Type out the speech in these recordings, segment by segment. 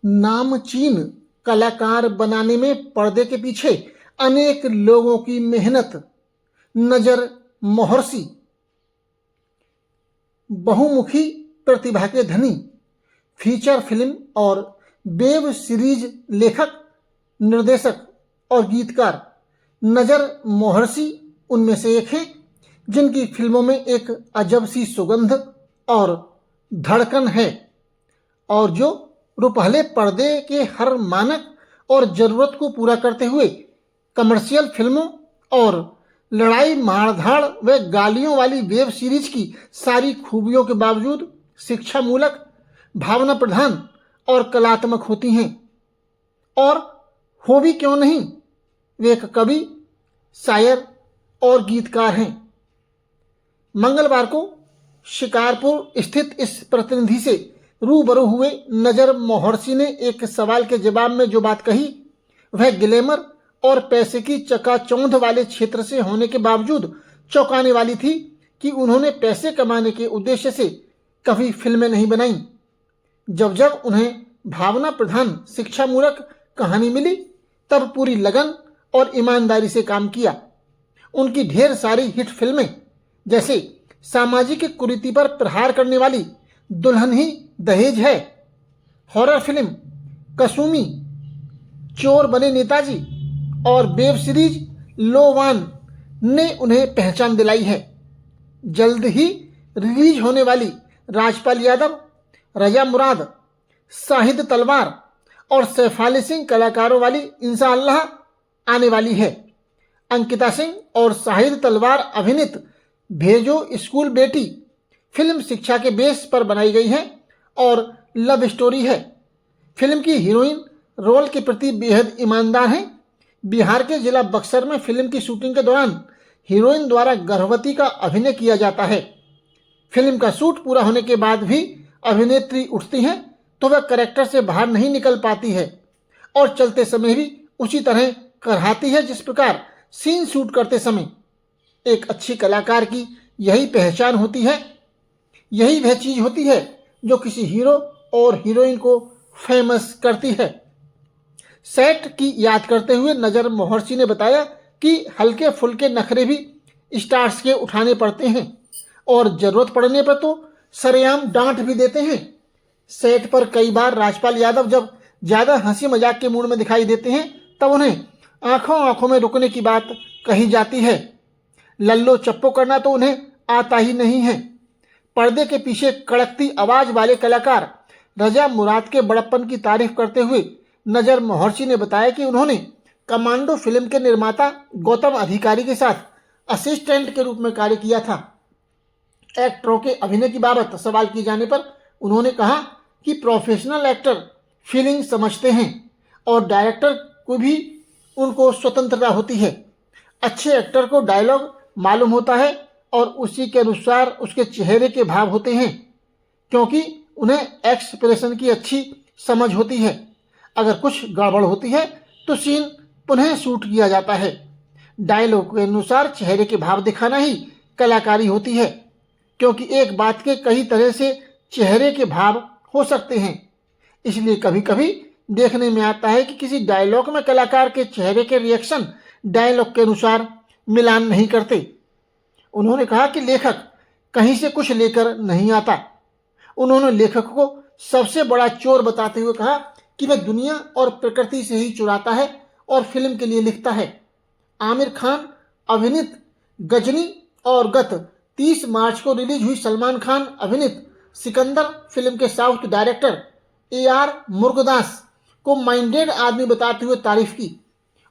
नामचीन कलाकार बनाने में पर्दे के पीछे अनेक लोगों की मेहनत। नजर मोहर्सी बहुमुखी प्रतिभा के धनी, फीचर फिल्म और वेब सीरीज लेखक, निर्देशक और गीतकार। नजर मोहर्सी उनमें से एक हैं जिनकी फिल्मों में एक अजब सी सुगंध और धड़कन है और जो रुपहले पर्दे के हर मानक और जरूरत को पूरा करते हुए कमर्शियल फिल्मों और लड़ाई मारधाड़ व गालियों वाली वेब सीरीज की सारी खूबियों के बावजूद शिक्षामूलक, भावना प्रधान और कलात्मक होती हैं। और हो भी क्यों नहीं, वे एक कवि, शायर और गीतकार हैं। मंगलवार को शिकारपुर स्थित इस प्रतिनिधि से रूबरू हुए नजर मोहर्सी ने एक सवाल के जवाब में जो बात कही वह ग्लैमर और पैसे की चकाचौंध वाले क्षेत्र से होने के बावजूद चौंकाने वाली थी कि उन्होंने पैसे कमाने के उद्देश्य से कभी फिल्में नहीं बनाई। जब जब उन्हें भावना प्रधान शिक्षामूलक कहानी मिली तब पूरी लगन और ईमानदारी से काम किया। उनकी ढेर सारी हिट फिल्में जैसे सामाजिक कुरीति पर प्रहार करने वाली दुल्हन ही दहेज है, हॉरर फिल्म कसुमी, चोर बने नेताजी और वेब सीरीज लोवान ने उन्हें पहचान दिलाई है। जल्द ही रिलीज होने वाली राजपाल यादव, रजा मुराद, शाहिद तलवार और सैफ अली सिंह कलाकारों वाली इंशाअल्लाह आने वाली है। अंकिता सिंह और शाहिद तलवार अभिनीत भेजो स्कूल बेटी फिल्म शिक्षा के बेस पर बनाई गई है और लव स्टोरी है। फिल्म की हीरोइन रोल के प्रति बेहद ईमानदार हैं। बिहार के जिला बक्सर में फिल्म की शूटिंग के दौरान हीरोइन द्वारा गर्भवती का अभिनय किया जाता है। फिल्म का शूट पूरा होने के बाद भी अभिनेत्री उठती हैं तो वह कैरेक्टर से बाहर नहीं निकल पाती है और चलते समय भी उसी तरह करहाती है जिस प्रकार सीन शूट करते समय। एक अच्छी कलाकार की यही पहचान होती है। यही वह चीज होती है जो किसी हीरो और हीरोइन को फेमस करती है। सेट की याद करते हुए नजर मोहर्सी ने बताया कि हल्के फुल्के नखरे भी स्टार्स के उठाने पड़ते हैं और जरूरत पड़ने पर तो सरेआम डांट भी देते हैं। सेट पर कई बार राजपाल यादव जब ज्यादा हंसी मजाक के मूड में दिखाई देते हैं तब उन्हें आंखों आंखों में रुकने की बात कही जाती है। लल्लो चप्पो करना तो उन्हें आता ही नहीं है। पर्दे के पीछे कड़कती आवाज वाले कलाकार रजा मुराद के बड़प्पन की तारीफ करते हुए नजर मोहर्सी ने बताया कि उन्होंने कमांडो फिल्म के निर्माता गौतम अधिकारी के साथ असिस्टेंट के रूप में कार्य किया था। एक्टरों के अभिनय की बाबत सवाल किए जाने पर उन्होंने कहा कि प्रोफेशनल एक्टर फीलिंग समझते हैं और डायरेक्टर को भी उनको स्वतंत्रता होती है। अच्छे एक्टर को डायलॉग मालूम होता है और उसी के अनुसार उसके चेहरे के भाव होते हैं क्योंकि उन्हें एक्सप्रेशन की अच्छी समझ होती है। अगर कुछ गड़बड़ होती है तो सीन पुनः शूट किया जाता है। डायलॉग के अनुसार चेहरे के भाव दिखाना ही कलाकारी होती है क्योंकि एक बात के कई तरह से चेहरे के भाव हो सकते हैं। इसलिए कभी कभी देखने में आता है कि किसी डायलॉग में कलाकार के चेहरे के रिएक्शन डायलॉग के अनुसार मिलान नहीं करते। उन्होंने कहा कि लेखक कहीं से कुछ लेकर नहीं आता। उन्होंने लेखक को सबसे बड़ा चोर बताते हुए कहा कि वह दुनिया और प्रकृति से ही चुराता है और फिल्म के लिए लिखता है। आमिर खान अभिनीत गजनी और गत 30 मार्च को रिलीज हुई सलमान खान अभिनीत सिकंदर फिल्म के साउथ डायरेक्टर AR मुरुगदास को माइंडेड आदमी बताते हुए तारीफ की।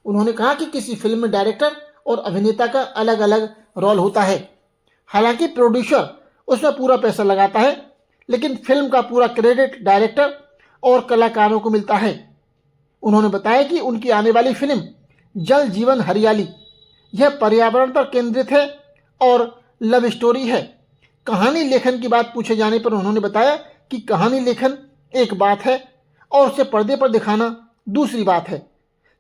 उन्होंने कहा कि किसी फिल्म में डायरेक्टर और अभिनेता का अलग अलग रोल होता है। हालांकि प्रोड्यूसर उसमें पूरा पैसा लगाता है लेकिन फिल्म का पूरा क्रेडिट डायरेक्टर और कलाकारों को मिलता है। उन्होंने बताया कि उनकी आने वाली फिल्म जल जीवन हरियाली यह पर्यावरण पर केंद्रित है और लव स्टोरी है। कहानी लेखन की बात पूछे जाने पर उन्होंने बताया कि कहानी लेखन एक बात है और उसे पर्दे पर दिखाना दूसरी बात है।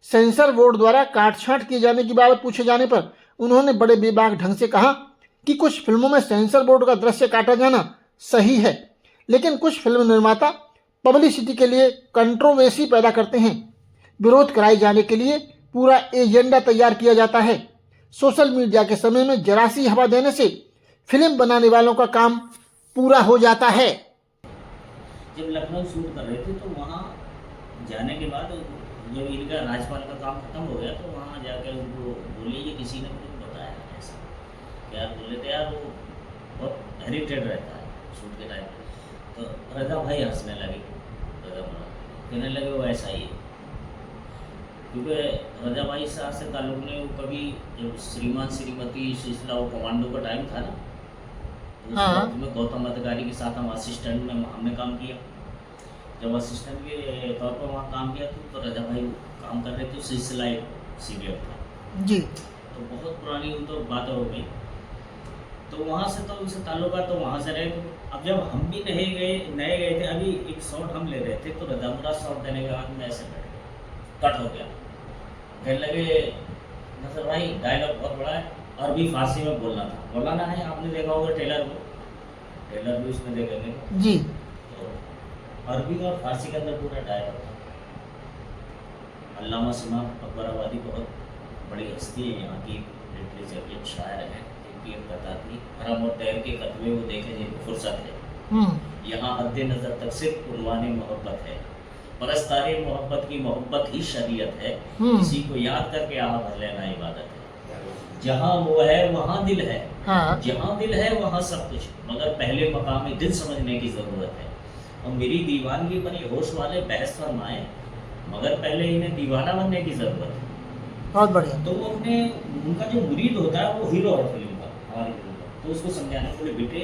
सेंसर बोर्ड द्वारा काट छांट किए जाने की बात पूछे जाने पर उन्होंने बड़े बेबाक ढंग से कहा कि कुछ फिल्मों में सेंसर बोर्ड का दृश्य काटा जाना सही है लेकिन कुछ फिल्म निर्माता पब्लिसिटी के लिए कंट्रोवर्सी पैदा करते हैं। विरोध कराए जाने के लिए पूरा एजेंडा तैयार किया जाता है। सोशल मीडिया के समय में जरा सी हवा देने से फिल्म बनाने वालों का काम पूरा हो जाता है। जब लखनऊ शूट कर रहे थे तो वहाँ जाने के बाद जब इनका राज्यपाल का काम खत्म हो गया तो वहाँ जाकर उनको बोले, ये किसी ने मुझे बताया ऐसा क्या बोले थे यार, वो बहुत हेरिटेड रहता है शूट के टाइम पे। तो रजा भाई हंसने लगे, कहने लगे वो ऐसा ही है, क्योंकि रजा भाई साहब से ताल्लुक ने वो कभी जब श्रीमान श्रीमती सिलसिला वो कमांडो का टाइम था ना, उस वक्त में गौतम अधिकारी के साथ हम असिस्टेंट में हमने काम किया। जब असिस्टेंट के तौर पर वहाँ काम किया तो रजा भाई काम कर रहे थे, सिलसिला सीरियल था जी। तो बहुत पुरानी उन तो बातें हो गई, तो वहाँ से तो उनसे ताल्लुका तो वहाँ से रहे। तो अब जब हम भी नए गए थे, अभी एक शॉट हम ले रहे थे तो रजा मुरा शॉट देने के बाद में ऐसे कट हो गया। कहने लगे नसर भाई डायलॉग बहुत बड़ा है, अरबी फारसी में बोलना है। आपने देखा होगा ट्रेलर भी उसमें देखेंगे जी। तो अरबी और फारसी के अंदर पूरा डायलॉग था। अल्लामा सिमा अकबराबादी बहुत बड़ी हस्ती है यहाँ की, लिटरेचर के शायर हैं। इनकी एक कथा थी, हरम और तैर के कतवे वो देखे जिनको फुर्सत है, यहाँ हद्दे नज़र तक सिर्फ उन्वाने मोहब्बत है, परस्तारे मोहब्बत की मोहब्बत ही शरीयत है, किसी को याद करके आह भर लेना इबादत है। जहाँ वो है वहाँ दिल है, जहाँ दिल है वहाँ सब कुछ, मगर पहले मकाम दिल समझने की ज़रूरत है। और मेरी दीवानगी पर ये होश वाले बहस फरमाए, मगर पहले इन्हें दीवाना बनने की ज़रूरत है। बहुत बढ़िया। तो वो अपने उनका जो मुरीद होता है वो हीरो है फिल्म का, हमारी फिल्म का, तो उसको समझाने बोले बेटे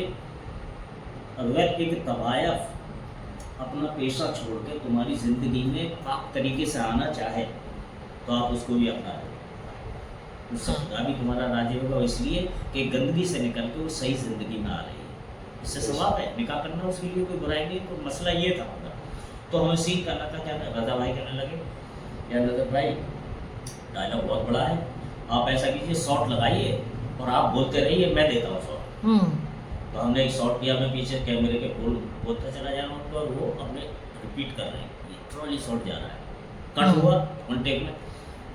अगर एक तवायफ अपना पेशा छोड़ के तुम्हारी ज़िंदगी में पाक तरीके से आना चाहे तो आप उसको भी अपना लो, उससे खुदा भी तुम्हारा राजी होगा, इसलिए कि गंदगी से निकल के वो सही ज़िंदगी में आ रही है, इससे सवाब है निकाह करना, उसके लिए कोई बुराई नहीं। तो मसला ये था हमारा, तो हमें सीन करना था। क्या रजा भाई कहने लगे यार रजा भाई डायलॉग बहुत बड़ा है, आप ऐसा कीजिए शॉट लगाइए और आप बोलते रहिए, मैं देता हूँ शॉट। तो हमने एक शॉट किया, मैं पीछे कैमरे के बोलता चला जा रहा हूँ और वो अपने रिपीट कर रहे हैं, ये ट्रॉली शॉट जा रहा है, कट हुआ वन टेक में।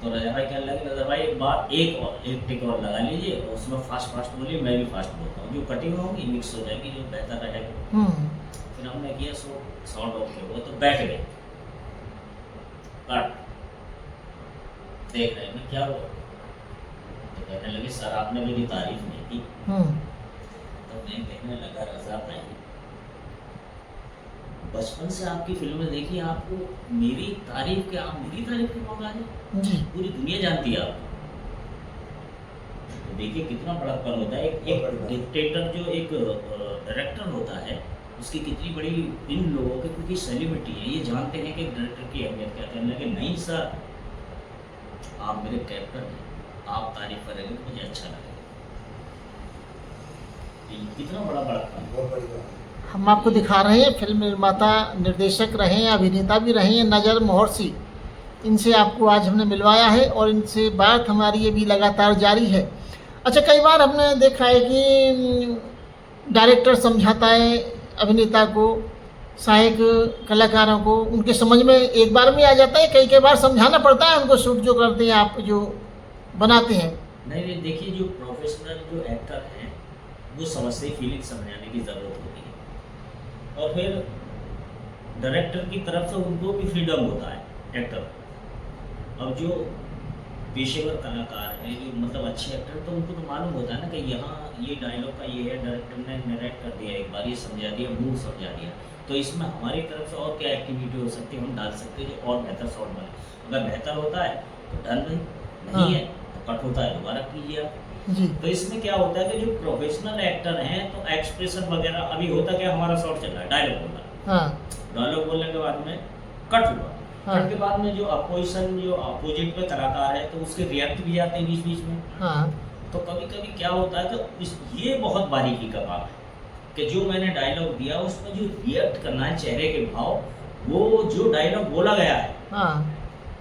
तो रजा भाई कहने लगे रजा भाई एक बार एक टेक और लगा लीजिए और उसमें फास्ट बोलिए, मैं भी फास्ट बोलता हूँ, जो कटिंग होगी मिक्स हो जाएगी, जो बेहतर रहेगा। फिर हमने किया शॉट ऑफ हो तो बैठ गए, कट देख रहे हैं क्या हुआ, तो कहने लगे सर आपने मेरी तारीफ नहीं की। तो मैं कहने लगा रजा भाई बचपन से आपकी फिल्में देखी, आपको मेरी तारीफ के आप मेरी तारीफ के मौका है, पूरी दुनिया जानती है आपको। तो देखिए कितना बड़ापन होता है, एक डिक्टेटर जो एक डायरेक्टर होता है उसकी कितनी बड़ी, इन लोगों के क्योंकि सेलिब्रिटी है ये जानते हैं कि डायरेक्टर की अहमियत क्या। कहने लगे नहीं सर आप मेरे कैरेक्टर हैं, आप तारीफ करेंगे तो मुझे अच्छा लगेगा। कितना बड़ा हम आपको दिखा रहे हैं फिल्म निर्माता, निर्देशक रहे हैं, अभिनेता भी रहे हैं नज़र मोहर्सी। इनसे आपको आज हमने मिलवाया है और इनसे बात हमारी ये भी लगातार जारी है। अच्छा, कई बार हमने देखा है कि डायरेक्टर समझाता है अभिनेता को, सहायक कलाकारों को, उनके समझ में एक बार में आ जाता है, कई बार समझाना पड़ता है उनको, शूट जो करते हैं आप जो बनाते हैं। नहीं देखिए जो प्रोफेशनल जो एक्टर हैं वो समझते ही फीलिंग समझाने की ज़रूरत होती है, और फिर डायरेक्टर की तरफ से उनको भी फ्रीडम होता है एक्टर। अब जो पेशेवर कलाकार हैं, जो मतलब अच्छे एक्टर, तो उनको तो मालूम होता है ना कि यहाँ ये डायलॉग का ये है, डायरेक्टर ने नरेट कर दिया, एक बार ये समझा दिया, मूड समझा दिया, तो इसमें हमारी तरफ से और क्या एक्टिविटी हो सकती है, हम डाल सकते हैं जो और बेहतर शॉट बने। अगर बेहतर होता है तो डन नहीं है तो कट होता है, दोबारा कीजिए आप। तो इसमें क्या होता है कि जो प्रोफेशनल एक्टर हैं तो एक्सप्रेशन वगैरह, अभी होता क्या हमारा शॉट चल रहा है, डायलॉग बोल रहा है, डायलॉग बोलने के बाद में कट हुआ, कट के बाद में जो अपोजिशन जो अपोजिट में कलाकार है तो उसके रिएक्ट भी आते हैं बीच में। तो कभी कभी क्या होता है तो ये बहुत बारीकी का काम है कि जो मैंने डायलॉग दिया उसमें जो रिएक्ट करना है, चेहरे के भाव, वो जो डायलॉग बोला गया है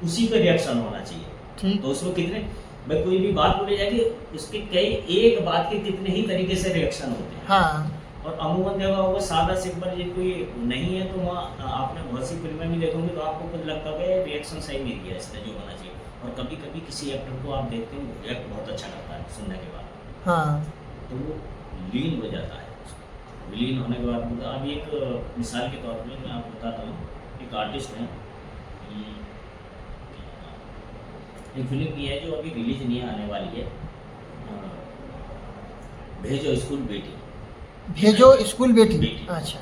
उसी पे रिएक्शन होना चाहिए। तो उसमें कितने भाई कोई भी बात बोली जाएगी उसके कई एक बात के कितने ही तरीके से रिएक्शन होते हैं। और अमूमन देखा होगा सादा सिंपल ये कोई नहीं है तो वहाँ आपने बहुत सी फिल्में भी देखोगे तो आपको कुछ लगता है रिएक्शन सही नहीं दिया इसने जो होना चाहिए। और कभी कभी किसी एक्टर को आप देखते हो रिएक्ट बहुत अच्छा करता है सुनने के बाद, हाँ तो वो लीन हो जाता है उसमें। विलीन होने के बाद मतलब अभी एक मिसाल के तौर पर मैं आपको बताता हूँ, एक आर्टिस्ट है, एक फिल्म की है जो अभी रिलीज नहीं आने वाली है, भेजो स्कूल बेटी। भेजो स्कूल बेटी। बेटी। अच्छा।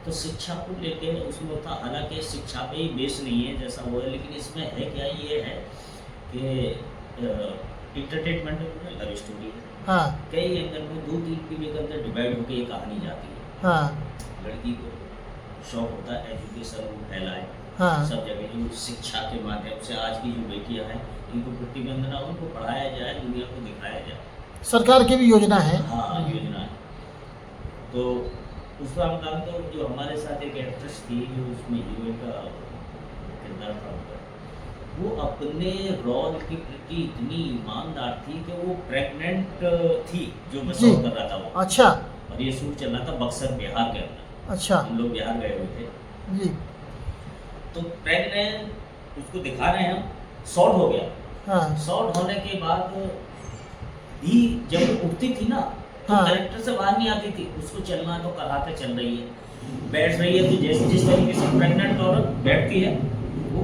तो शिक्षा को लेके उसमें होता, हालांकि शिक्षा पे ही बेस नहीं है जैसा वो है, लेकिन इसमें है क्या, ये है कि इंटरटेनमेंट लव स्टोरी है। हाँ कई एंगल में 2-3 पीढ़ी के अंदर डिवाइड होकर ये कहानी जाती है। हाँ लड़की को शौक होता है एजुकेशन को फैलाए हाँ सब जगह, जो शिक्षा के माध्यम से आज की जो बेटियां हैं इनको प्रतिबंध ना, उनको पढ़ाया जाए, दुनिया को दिखाया जाए। सरकार की भी योजना है। हाँ योजना है। तो उसका हम जानते हो जो हमारे साथ एक एक्ट्रेस थी जो उसमें हीरोइन का किरदार था उनका, वो अपने रोल के प्रति इतनी ईमानदार थी कि वो प्रेग्नेंट थी जो मैं जी। शूट कर रहा था वो, अच्छा और ये शूट चल रहा था बक्सर बिहार के अंदर। अच्छा हम लोग बिहार गए हुए थे, जी। तो प्रेग्नेंट उसको दिखा रहे हैं हम, शॉर्ट हो गया। हाँ शॉर्ट होने के बाद भी जब वो उठती थी ना तो हाँ। कैरेक्टर से बाहर नहीं आती थी, उसको चलना तो कराते चल रही है, बैठ रही है तो जैसे जिस तरीके से प्रेग्नेंट औरत बैठती है वो,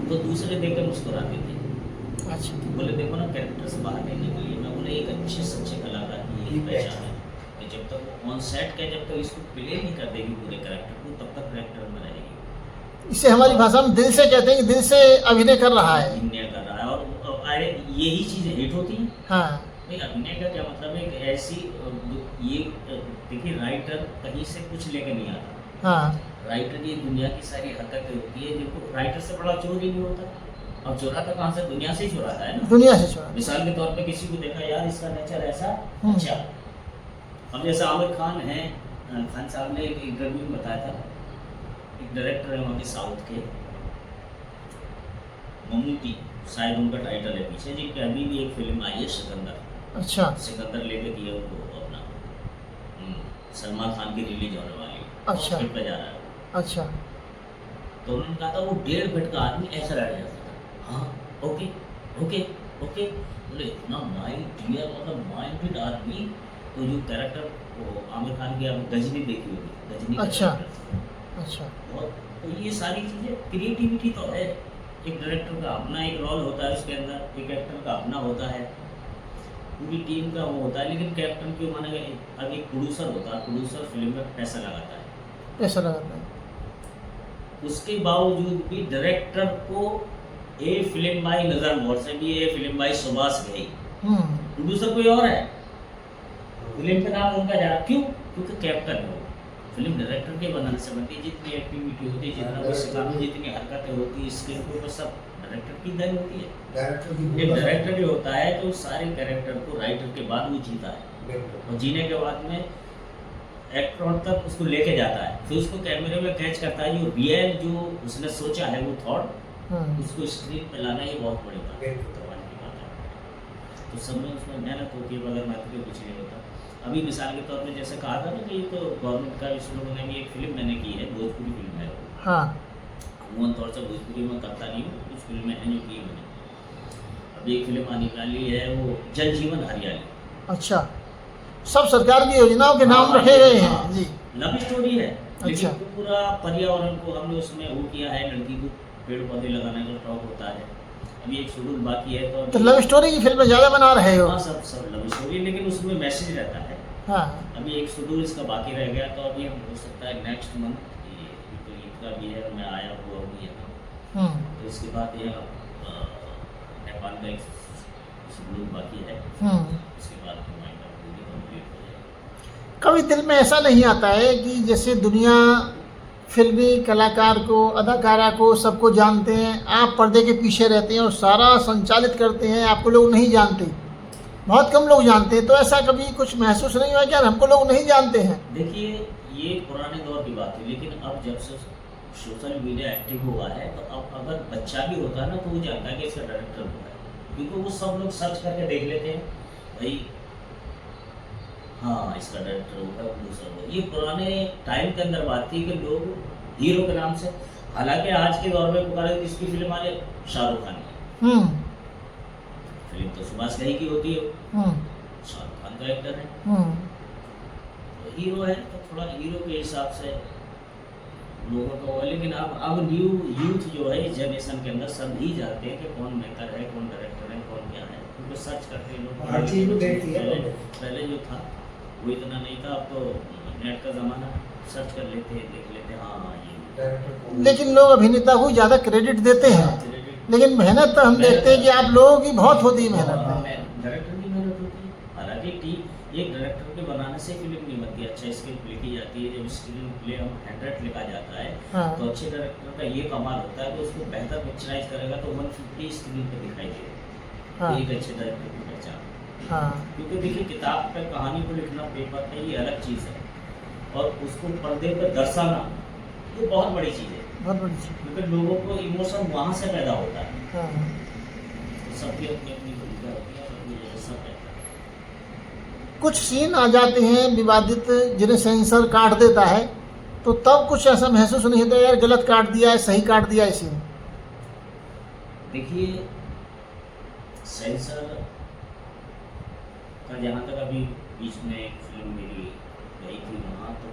तो दूसरे देखकर मुस्कुराती थी। अच्छा। बोले देखो ना कैरेक्टर से बाहर नहीं निकली है। मैं बोले एक अच्छे सच्चे कलाकार की यही पहचान है कि जब तक वो ऑन सेट के जब तक इसको प्ले नहीं कर देगी पूरे कैरेक्टर को तब तक कैरेक्टर में रहेगी। इसे हमारी भाषा में दिल से कहते हैं कि दिल से अभिनय कर रहा है। अभिनय कर रहा है और अरे यही चीज़ें हिट होती हैं। हाँ नहीं, अभिनय का क्या मतलब है कि ऐसी ये देखिए राइटर कहीं से कुछ लेकर नहीं आता। हाँ राइटर ये दुनिया की सारी हरकतें होती है जिनको राइटर से बड़ा चोर ही नहीं होता। अब चुराता कहाँ से, दुनिया से ही चुराता है ना। दुनिया से छोड़ा। मिसाल के तौर पे किसी को देखा यार इसका नेचर ऐसा हम्म। अच्छा। अब जैसे आमिर खान है, खान साहब ने एक इंटरव्यू में बताया था, एक डायरेक्टर है वहाँ के साउथ के, ममूटी शायद उनका टाइटल है पीछे, जिनकी अभी भी एक फिल्म आई है सिकंदर। अच्छा सिकंदर लेके दिया उनको अपना सलमान खान की रिलीज होने वाली है, अच्छा। फिल्म पे जा रहा है। अच्छा। तो उन्होंने कहा था वो 1.5 फीट का आदमी ऐसा लड़ जाता था, हाँ ओके ओके ओके, बोले इतना माइंड क्लियर मतलब माइंडेड आदमी। तो जो कैरेक्टर वो आमिर खान की आपने गजनी देखी होगी, गजनी का अच्छा। character। अच्छा। और तो ये सारी चीज़ें क्रिएटिविटी तो है, एक डायरेक्टर का अपना एक रोल होता है उसके अंदर, एक एक्टर का अपना होता है, पूरी टीम का वो होता है। लेकिन कैप्टन क्यों माना गया, अब एक प्रोड्यूसर होता है, प्रोड्यूसर फिल्म में पैसा लगाता है, ऐसा लगाता है। उसके बावजूद भी डायरेक्टर को ए फिल्म बाई नजर मोर से भी ए फिल्म बाई सुभाष गई, प्रोड्यूसर कोई और है, फिल्म पे नाम उनका जा रहा, क्यों? क्योंकि कैप्टन है वो। फिल्म डायरेक्टर के बनाने से बनती है, जितनी एक्टिविटी होती है, जितना भी सिखाना, जितनी हरकतें होती है, स्क्रीन के ऊपर सब डायरेक्टर की देन होती है। एक डायरेक्टर जो होता है तो सारे कैरेक्टर को राइटर के बाद वो जीता है, और जीने के बाद में एक्टर तक उसको लेके जाता है, फिर उसको कैमरे में कैच करता है, जो रियल जो उसने सोचा है वो थॉट उसको स्क्रीन पे लाना, ये बहुत बड़ी बात है, करवाने की बात है। तो सब में उसमें मेहनत होती है, बगैर मेहनत के कुछ नहीं होता। अभी मिसाल के तौर पे जैसे कहा था ना कि ये तो गवर्नमेंट का, इस लोगों ने भी एक फिल्म मैंने की है, भोजपुरी फिल्म है, हाँ अमूमन तौर से भोजपुरी में करता नहीं हूँ, कुछ फिल्में हैं जो की मैंने। अभी एक फिल्म आने वाली है वो जल जीवन हरियाली। अच्छा। सब सरकार की योजनाओं के नाम रखे गए हैं जी। लव स्टोरी है, अच्छा। लेकिन पूरा पर्यावरण को हमने उसमें वो किया है, लड़की को पेड़ पौधे लगाने का शौक होता है। अभी एक शेड्यूल बाकी है तो लव स्टोरी की फिल्में ज़्यादा बना रहे हो। हाँ सब लव स्टोरी, लेकिन उसमें मैसेज रहता है। हाँ अभी एक शेड्यूल इसका बाकी रह गया, तो अभी हम हो सकता है नेक्स्ट मंथ, तो ईद का भी है, मैं आया हुआ हूँ यहाँ, तो इसके बाद ये नेपाल का एक शेड्यूल बाकी है, उसके बाद हमारी पूरी कंप्लीट हो जाएगी। कभी दिल में ऐसा नहीं आता है कि जैसे दुनिया फिल्मी कलाकार को, अदाकारा को, सबको जानते हैं, आप पर्दे के पीछे रहते हैं और सारा संचालित करते हैं, आपको लोग नहीं जानते, बहुत कम लोग जानते हैं, तो ऐसा कभी कुछ महसूस नहीं हुआ कि यार हमको लोग नहीं जानते हैं? देखिए ये पुराने दौर की बात है, लेकिन अब जब से सोशल मीडिया एक्टिव हुआ है, तो अब अगर बच्चा भी होता है ना तो वो जानता है कि इसका डायरेक्टर हुआ है, क्योंकि वो सब लोग सर्च करके देख लेते हैं, भाई हाँ इसका डायरेक्टर होगा दूसरा वो। ये पुराने टाइम के अंदर बात थी कि लोग हीरो के नाम से, हालांकि आज के दौर में पुकारे जिसकी फिल्म आ जाए शाहरुख खान की हम्म फिल्म तो सुभाष घई की होती है, हम्म शाहरुख खान का एक्टर है हम्म तो हीरो है, तो थोड़ा हीरो के हिसाब से लोगों को वो। लेकिन अब न्यू यूथ जो है इस जनरेशन के अंदर सब ही जानते हैं कि कौन मेकर है, कौन डायरेक्टर है, कौन क्या है, क्योंकि सर्च करते हैं लोग। हर चीज में देखती है। पहले जो था वो इतना नहीं था, अब तो नेट का ज़माना, सर्च कर लेते हैं, देख लेते हैं, हाँ ये लेकिन लोग अभिनेता को ज़्यादा क्रेडिट देते हैं, लेकिन मेहनत तो हम देखते हैं कि आप लोगों की बहुत होती है मेहनत में। डायरेक्टर की मेहनत होती है, हालांकि एक डायरेक्टर के बनाने से फिल्म नहीं बनती, अच्छा स्क्रिप्ट लिखी जाती है, जब स्क्रीन प्ले हम 100 लिखा जाता है हाँ तो अच्छे डायरेक्टर का ये कमाल होता है कि उसको बेहतर पिक्चराइज करेगा तो 150 स्क्रीन पर दिखाई देगा। हाँ एक अच्छे डायरेक्टर की पहचान, हाँ क्योंकि देखिए किताब पर कहानी को लिखना पेपर पे ये अलग चीज़ है, और उसको पर्दे पर दर्शाना ये बहुत बड़ी चीज़ है, बहुत बड़ी चीज़। क्योंकि लोगों को इमोशन वहाँ से पैदा होता है। हाँ तो सबकी अपनी अपनी भूमिका होती है और अपनी जगह सब रहता है। कुछ सीन आ जाते हैं विवादित जिन्हें सेंसर काट देता है, तो तब कुछ ऐसा महसूस नहीं होता यार गलत काट दिया है, सही काट दिया है सीन? देखिए सेंसर का जहाँ तक अभी बीच में एक फिल्म मेरी गई थी वहाँ तो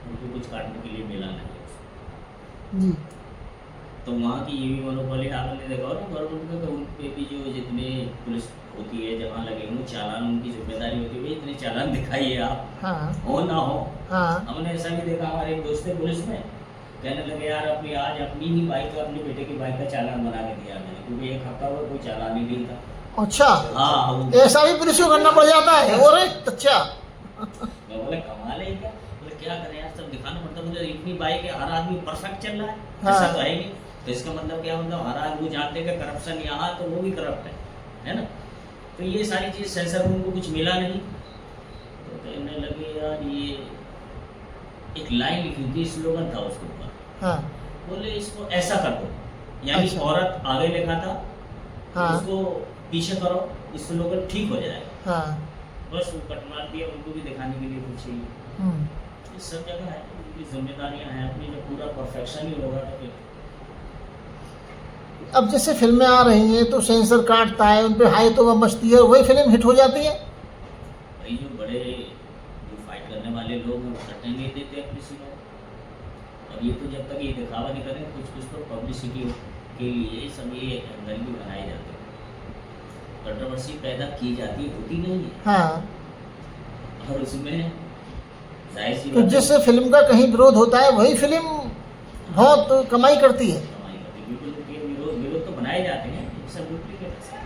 उनको कुछ काटने के लिए मिला नहीं उसको। जी तो वहाँ की ये भी मनोबल आपने देखा हो ना गवर्नमेंट का, तो उन पे भी जो जितने पुलिस होती है जहाँ लगे हों चालान, उनकी जिम्मेदारी होती है भाई इतने चालान दिखाइए आप, हाँ हो ना हो। हाँ हमने ऐसा भी देखा, हमारे एक दोस्त थे पुलिस में, कहने लगे यार अपनी आज अपनी ही बाइक का, अपने बेटे की बाइक का चालान बना के दिया मैंने, क्योंकि एक हफ्ता हुआ कोई चालान ही नहीं था। अच्छा, हाँ ऐसा भी पुलिस को करना पड़ जाता है? अरे अच्छा। मैं बोले कमाल है क्या, बोले क्या करें यार सब दिखाना पड़ता, मुझे इतनी बाइक है, हर आदमी परफेक्ट चल रहा है, हाँ। ऐसा तो है ही नहीं। तो इसका मतलब क्या, मतलब हर आदमी जानते हैं कि करप्शन यहाँ तो वो भी करप्ट है ना। तो ये सारी चीज़ सेंसर में उनको कुछ मिला नहीं, तो कहने लगे यार ये एक लाइन लिखी थी, स्लोगन था उसके ऊपर, हाँ बोले इसको ऐसा कर दो, यानी अच्छा। औरत आगे लिखा था, हाँ उसको पीछे करो, इससे लोग ठीक हो जाए। हाँ बस वो कट मार दिया, उनको भी दिखाने के लिए कुछ चाहिए। हम्म। ये सब जगह है, उनकी जिम्मेदारियां हैं अपनी, जब पूरा परफेक्शन ही होगा तो फिर अब जैसे फिल्में आ रही हैं तो सेंसर काटता है, उन पर हाई तो मचती है, वही फिल्म हिट हो जाती है। भाई जो बड़े जो फाइट करने वाले लोग हैं वो कटने नहीं देते किसी को, और ये तो जब तक ये दिखावा नहीं करेंगे कुछ तो पब्लिसिटी के लिए सब ये एंगल भी बनाए जाते हैं, कंट्रोवर्सी पैदा की जाती होती नहीं है, हाँ और उसमें जाहिर सी तो बात है, जिससे फिल्म का कहीं विरोध होता है वही फिल्म बहुत कमाई करती है। कमाई करती है। बिल्कुल उनके विरोध तो बनाए जाते हैं, सब डुप्लीकेट है,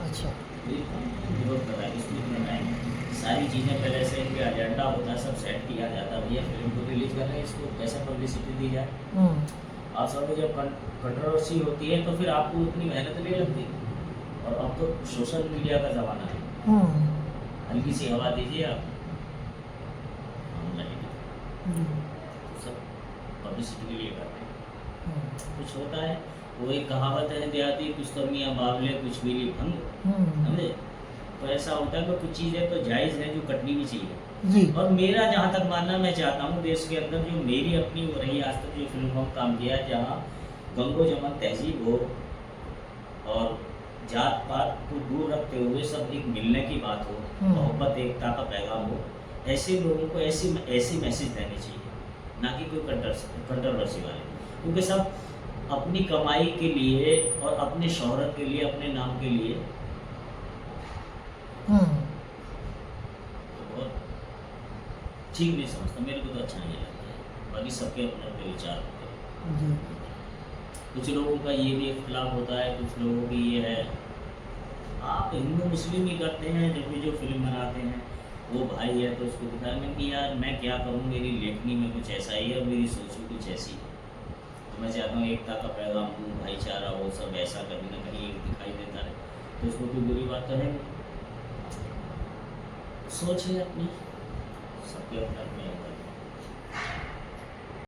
अच्छा विरोध कर रहा है इसमें बनाएंगे सारी चीज़ें पहले से इनके एजेंडा होता है, सब सेट किया जाता है, भैया फिल्म को रिलीज कर रहे हैं, इसको कैसे पब्लिसिटी दी जाए। आप सब जब कंट्रोवर्सी होती है तो फिर आपको उतनी मेहनत नहीं लगती, और अब तो सोशल मीडिया का ज़माना है, हल्की सी हवा दीजिए आप मामला ही नहीं। सब पब्लिसिटी के लिए करते हैं। कुछ होता है वो एक कहावत है देहाती, कुछ तो मियाँ बावले कुछ मिली भंग, समझे। तो ऐसा होता है कि कुछ चीज़ें तो जायज़ है जो कटनी भी चाहिए। जी और मेरा जहाँ तक मानना, मैं चाहता हूँ देश के अंदर जो मेरी अपनी हो रही आज तक जो फिल्मों में काम किया है, जहाँ गंगो जमन तहजीब हो और जात पात को दूर रखते हुए सब एक मिलने की बात हो, मोहब्बत एकता का पैगाम हो, ऐसे लोगों को ऐसी मैसेज देने चाहिए, ना कि कोई कंट्रोवर्सी वाले, क्योंकि सब अपनी कमाई के लिए और अपनी शोहरत के लिए, अपने नाम के लिए तो बहुत ठीक नहीं समझता, मेरे को तो अच्छा नहीं लगता है। बाकी सबके अपने अपने विचार होते हैं, जी कुछ लोगों का ये भी इख्तिलाफ होता है, कुछ लोगों की ये है, आप हिंदू मुस्लिम ही करते हैं, जब भी जो फिल्म बनाते हैं वो भाई है तो उसको दिखाया मैं कि यार मैं क्या करूँ, मेरी लेखनी में कुछ ऐसा ही है और मेरी सोच भी कुछ ऐसी है, तो मैं चाहता हूँ एकता का पैगाम दूँ, भाईचारा वो सब ऐसा कहीं ना कहीं दिखाई देता है, तो उसमें कोई बुरी बात तो है नहीं। सोच है अपनी, सबके अपने अपने